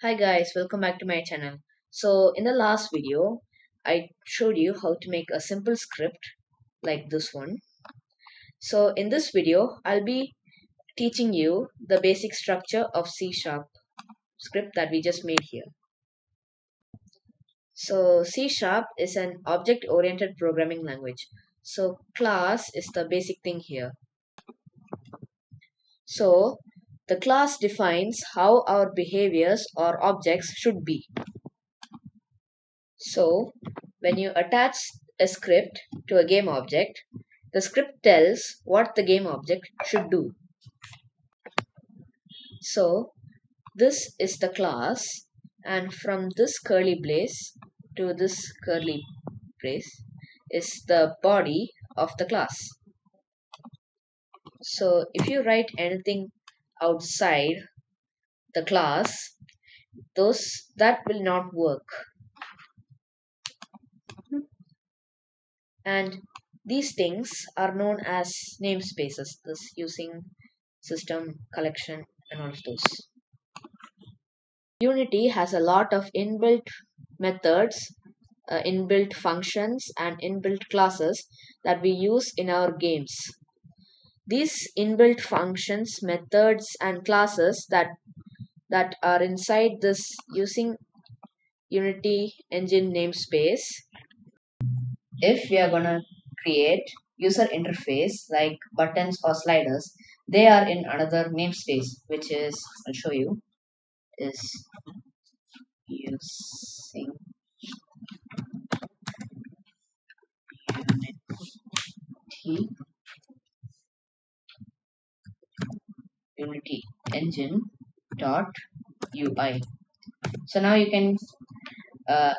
Hi guys, welcome back to my channel. So in the last video, I showed you how to make a simple script like this one. So in this video, I'll be teaching you the basic structure of C# script that we just made here. So C# is an object-oriented programming language. So class is the basic thing here. So the class defines how our behaviors or objects should be. So, when you attach a script to a game object, the script tells what the game object should do. So, this is the class, and from this curly brace to this curly brace is the body of the class. So, if you write anything outside the class, that will not work. And these things are known as namespaces, this using system collection and all of those. Unity has a lot of inbuilt methods, inbuilt functions and inbuilt classes that we use in our games. These inbuilt functions, methods and classes that are inside this using Unity engine namespace, if we are going to create user interface like buttons or sliders, they are in another namespace, which is, I'll show you, is using Unity engine dot UI. So now you can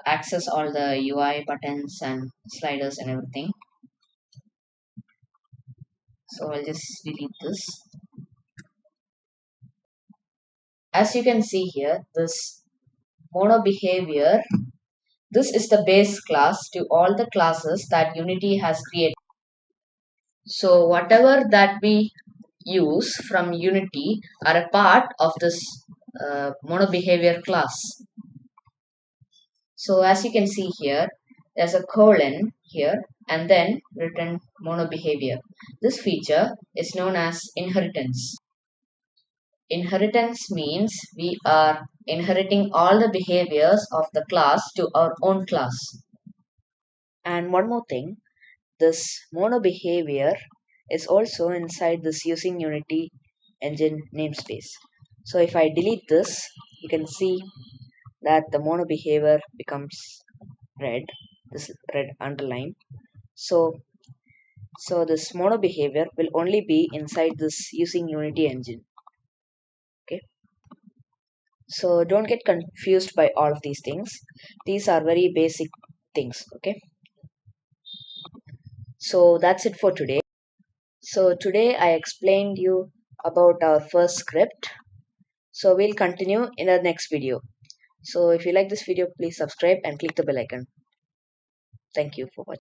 access all the UI buttons and sliders and everything. So I'll just delete this. As you can see here, this mono behavior, this is the base class to all the classes that Unity has created. So whatever that we use from Unity are a part of this mono behavior class. So as you can see here, there's a colon here and then written mono behavior. This feature is known as inheritance. Inheritance means we are inheriting all the behaviors of the class to our own class. And one more thing, this mono behavior is also inside this using Unity engine namespace. So if I delete this, you can see that the mono behavior becomes red, this red underline. So this mono behavior will only be inside this using Unity engine. Okay. So don't get confused by all of these things. These are very basic things. Okay. So that's it for today. So today I explained you about our first script. So we'll continue in the next video. So if you like this video, please subscribe and click the bell icon. Thank you for watching.